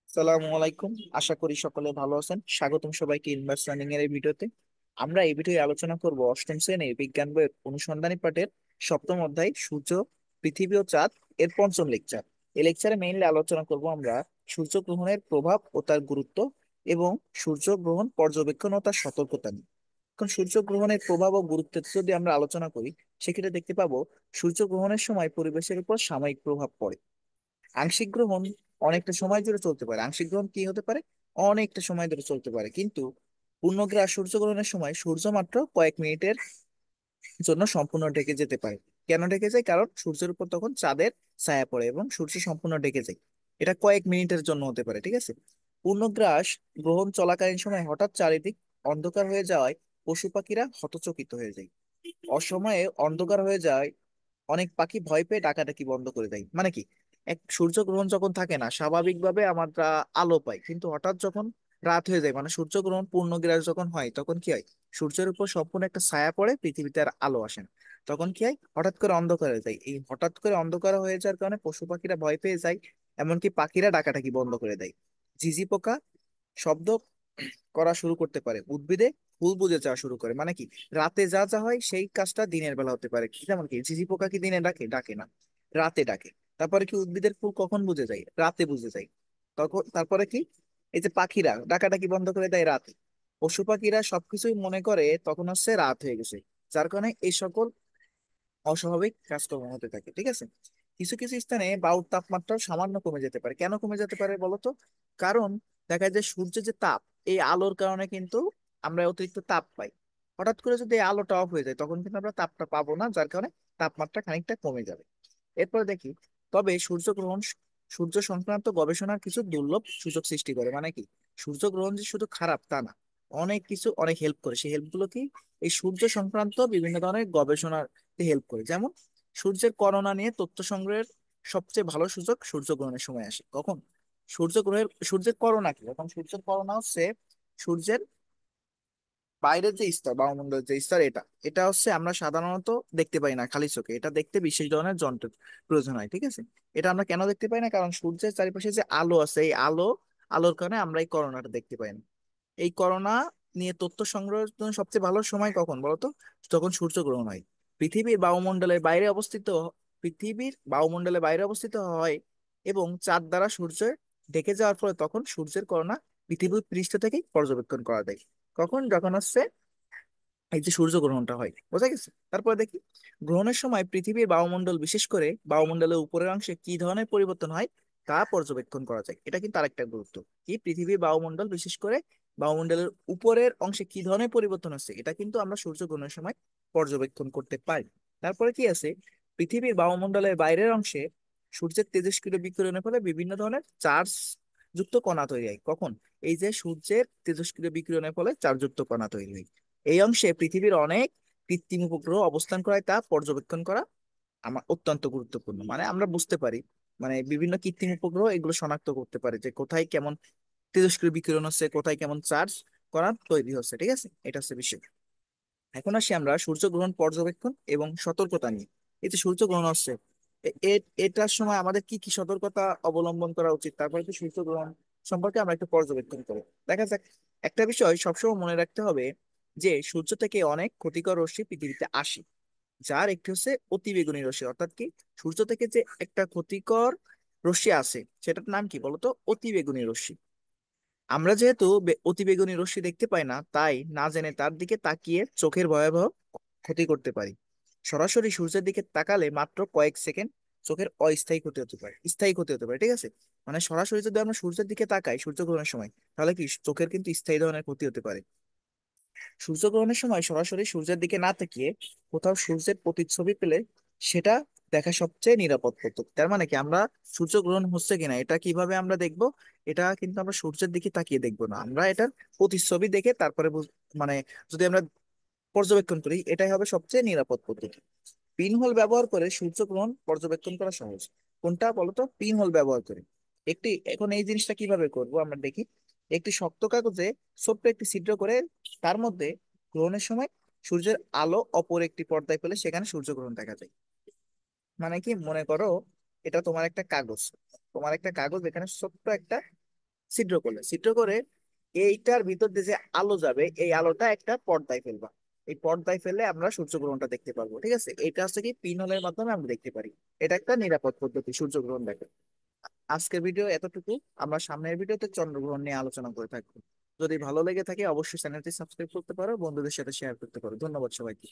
সালামু আলাইকুম। আশা করি সকলে ভালো আছেন। স্বাগতম সবাইকে ইনভার্স লার্নিং এর এই ভিডিওতে। আমরা এই ভিডিওতে আলোচনা করব অষ্টম শ্রেণীর বিজ্ঞান বইয়ের অনুসন্ধানী পাঠের সপ্তম অধ্যায় সূর্য, পৃথিবী ও চাঁদ এর পঞ্চম লেকচার। এই লেকচারে মেইনলি আলোচনা করব আমরা সূর্যগ্রহণের প্রভাব ও তার গুরুত্ব এবং সূর্যগ্রহণ পর্যবেক্ষণ ও তার সতর্কতা নিয়ে। এখন সূর্যগ্রহণের প্রভাব ও গুরুত্ব যদি আমরা আলোচনা করি, সেক্ষেত্রে দেখতে পাবো সূর্যগ্রহণের সময় পরিবেশের উপর সাময়িক প্রভাব পড়ে। আংশিক গ্রহণ অনেকটা সময় ধরে চলতে পারে। আংশিক গ্রহণ কি হতে পারে? অনেকটা সময় ধরে চলতে পারে, কিন্তু পূর্ণগ্রাস সূর্যগ্রহণের সময় সূর্য মাত্র কয়েক মিনিটের জন্য সম্পূর্ণ ঢেকে যেতে পারে। কেন ঢেকে যায়? কারণ সূর্যের উপর তখন চাঁদের ছায়া পড়ে এবং সূর্য সম্পূর্ণ ঢেকে যায়। এটা কয়েক মিনিটের জন্য হতে পারে, ঠিক আছে। পূর্ণগ্রাস গ্রহণ চলাকালীন সময় হঠাৎ চারিদিক অন্ধকার হয়ে যাওয়ায় পশু পাখিরা হতচকিত হয়ে যায়। অসময়ে অন্ধকার হয়ে যায়, অনেক পাখি ভয় পেয়ে ডাকাডাকি বন্ধ করে দেয়। মানে কি, এক সূর্যগ্রহণ যখন থাকে না, স্বাভাবিকভাবে আমরা আলো পাই, কিন্তু হঠাৎ যখন রাত হয়ে যায়, মানে সূর্যগ্রহণ পূর্ণগ্রাস যখন হয়, তখন কি হয়? সূর্যের উপর সম্পূর্ণ একটা ছায়া পড়ে, পৃথিবীতে আর আলো আসে না। তখন কি হয়? হঠাৎ করে অন্ধকার হয়ে যায়। এই হঠাৎ করে অন্ধকার হয়ে যাওয়ার কারণে পশু পাখিরা ভয় পেয়ে যায়, এমনকি পাখিরা ডাকাডাকি বন্ধ করে দেয়। ঝিঝি পোকা শব্দ করা শুরু করতে পারে। উদ্ভিদে ফুল বুজে যাওয়া শুরু করে। মানে কি, রাতে যা যা হয় সেই কাজটা দিনের বেলা হতে পারে। যেমন কি, ঝিঝি পোকা কি দিনে ডাকে? ডাকে না, রাতে ডাকে। তারপরে কি, উদ্ভিদের ফুল কখন বুঝে যায়? রাতে বুঝে যায়। তখন তারপরে কি, এই যে পাখিরা ডাকাডাকি বন্ধ করে দেয় রাতে। পশু পাখিরা সবকিছুই মনে করে তখন হচ্ছে রাত হয়ে গেছে, যার কারণে এই সকল অস্বাভাবিক কাজকর্ম হতে থাকে, ঠিক আছে। কিছু কিছু স্থানে বায়ুর তাপমাত্রা সামান্য কমে যেতে পারে। কেন কমে যেতে পারে বলতো? কারণ দেখা যায় সূর্যের যে তাপ, এই আলোর কারণে কিন্তু আমরা অতিরিক্ত তাপ পাই। হঠাৎ করে যদি এই আলোটা অফ হয়ে যায়, তখন কিন্তু আমরা তাপটা পাবো না, যার কারণে তাপমাত্রা খানিকটা কমে যাবে। এরপর দেখি, তবে সূর্যগ্রহণ সূর্য সংক্রান্ত গবেষণার কিছু দুর্লভ সুযোগ সৃষ্টি করে। মানে কি, সূর্যগ্রহণ যে শুধু খারাপ তা না, অনেক কিছু অনেক হেল্প করে। সেই হেল্প গুলো কি? এই সূর্য সংক্রান্ত বিভিন্ন ধরনের গবেষণাতে হেল্প করে। যেমন সূর্যের করোনা নিয়ে তথ্য সংগ্রহের সবচেয়ে ভালো সুযোগ সূর্যগ্রহণের সময় আসে। কখন? সূর্যের করোনা কি? এখন সূর্যের করোনা হচ্ছে সূর্যের বাইরের যে স্তর, বায়ুমণ্ডলের যে স্তর, এটা এটা হচ্ছে আমরা সাধারণত দেখতে পাই না খালি চোখে। এটা দেখতে বিশেষ ধরনের যন্ত্রের প্রয়োজন হয়, ঠিক আছে। এটা আমরা কেন দেখতে পাই না? কারণ সূর্যের চারিপাশে যে আলো আছে, এই আলোর কারণে আমরা এই করোনাটা দেখতে পাই না। এই করোনা নিয়ে তথ্য সংগ্রহের জন্য সবচেয়ে ভালো সময় কখন বলতো? যখন সূর্যগ্রহণ হয়। পৃথিবীর বায়ুমণ্ডলের বাইরে অবস্থিত পৃথিবীর বায়ুমণ্ডলের বাইরে অবস্থিত হয় এবং চাঁদ দ্বারা সূর্য ঢেকে যাওয়ার ফলে তখন সূর্যের করোনা পৃথিবীর পৃষ্ঠ থেকেই পর্যবেক্ষণ করা যায়। কখন? যখন হচ্ছে এই যে সূর্যগ্রহণটা হয়, বোঝা গেছে। তারপরে দেখি, গ্রহণের সময় পৃথিবীর বায়ুমণ্ডল, বিশেষ করে বায়ুমণ্ডলের উপরের অংশে কি ধরনের পরিবর্তন হয় তা পর্যবেক্ষণ করা যায়। এটা কিন্তু আরেকটা গুরুত্ব। কি, পৃথিবীর বায়ুমণ্ডল, বিশেষ করে বায়ুমণ্ডলের উপরের অংশে কি ধরনের পরিবর্তন হচ্ছে, এটা কিন্তু আমরা সূর্যগ্রহণের সময় পর্যবেক্ষণ করতে পারি। তারপরে কি আছে, পৃথিবীর বায়ুমণ্ডলের বাইরের অংশে সূর্যের তেজস্ক্রিয় বিকিরণের ফলে বিভিন্ন ধরনের চার্জ যুক্ত কণা তৈরি হয়। কখন? এই যে সূর্যের তেজস্ক্রিয় বিকিরণের ফলে চার্জযুক্ত কণা তৈরি হয়। এই অংশে পৃথিবীর অনেক কৃত্রিম উপগ্রহ অবস্থান করায় তা পর্যবেক্ষণ করা আমার অত্যন্ত গুরুত্বপূর্ণ। মানে আমরা বুঝতে পারি, মানে বিভিন্ন কৃত্রিম উপগ্রহ এগুলো শনাক্ত করতে পারে যে কোথায় কেমন তেজস্ক্রিয় বিকিরণ হচ্ছে, কোথায় কেমন চার্জ করা তৈরি হচ্ছে, ঠিক আছে। এটা হচ্ছে বিষয়। এখন আসি আমরা সূর্যগ্রহণ পর্যবেক্ষণ এবং সতর্কতা নিয়ে। এই যে সূর্যগ্রহণ হচ্ছে, এটার সময় আমাদের কি কি সতর্কতা অবলম্বন করা উচিত, তারপরে কি সূর্যগ্রহণ সম্পর্কে আমরা একটু পর্যবেক্ষণ করি। দেখা যাক। একটা বিষয় সবসময় মনে রাখতে হবে যে সূর্য থেকে অনেক ক্ষতিকর রশ্মি পৃথিবীতে আসে, যার একটি হচ্ছে অতিবেগুনি রশ্মি। অর্থাৎ কি, সূর্য থেকে যে একটা ক্ষতিকর রশ্মি আছে, সেটার নাম কি বলতো? অতিবেগুনি রশ্মি। আমরা যেহেতু অতিবেগুনি রশ্মি দেখতে পাই না, তাই না জেনে তার দিকে তাকিয়ে চোখের ভয়াবহ ক্ষতি করতে পারি। সরাসরি সূর্যের দিকে তাকালে মাত্র কয়েক সেকেন্ড চোখের অস্থায়ী ক্ষতি হতে পারে, স্থায়ী ক্ষতি হতে পারে, ঠিক আছে। মানে সরাসরি যদি আমরা সূর্যের দিকে তাকাই সূর্যগ্রহণের সময়, তাহলে কি চোখের কিন্তু স্থায়ী ধরনের ক্ষতি হতে পারে। সূর্যগ্রহণের সময় সরাসরি সূর্যের দিকে না তাকিয়ে কোথাও সূর্যের প্রতিচ্ছবি পেলে সেটা দেখা সবচেয়ে নিরাপদ পদ্ধতি। তার মানে কি, আমরা সূর্যগ্রহণ হচ্ছে কিনা এটা কিভাবে আমরা দেখবো? এটা কিন্তু আমরা সূর্যের দিকে তাকিয়ে দেখবো না, আমরা এটার প্রতিচ্ছবি দেখে তারপরে মানে যদি আমরা পর্যবেক্ষণ করি, এটাই হবে সবচেয়ে নিরাপদ পদ্ধতি। পিনহোল ব্যবহার করে সূর্যগ্রহণ পর্যবেক্ষণ করা সহজ। কোনটা বলতো? পিনহোল ব্যবহার করে। এখন এই জিনিসটা কিভাবে করব আমরা দেখি। একটি শক্ত কাগজে ছোট্ট একটি ছিদ্র করে তার মধ্যে গ্রহণের সময় সূর্যের আলো অপর একটি পর্দায় পেলে সেখানে সূর্যগ্রহণ দেখা যায়। মানে কি, মনে করো এটা তোমার একটা কাগজ, এখানে ছোট্ট একটা ছিদ্র করে এইটার ভিতর দিয়ে যে আলো যাবে, এই আলোটা একটা পর্দায় ফেলবা। এই পর্দায় ফেললে আমরা সূর্যগ্রহণটা দেখতে পারবো। ঠিক আছে, এটা হচ্ছে কি পিনহোলের মাধ্যমে আমরা দেখতে পারি। এটা একটা নিরাপদ পদ্ধতি সূর্যগ্রহণ দেখা। আজকের ভিডিও এতটুকু। আমরা সামনের ভিডিওতে চন্দ্রগ্রহণ নিয়ে আলোচনা করে থাকবো। যদি ভালো লেগে থাকে অবশ্যই চ্যানেলটি সাবস্ক্রাইব করতে পারো, বন্ধুদের সাথে শেয়ার করতে পারো। ধন্যবাদ সবাইকে।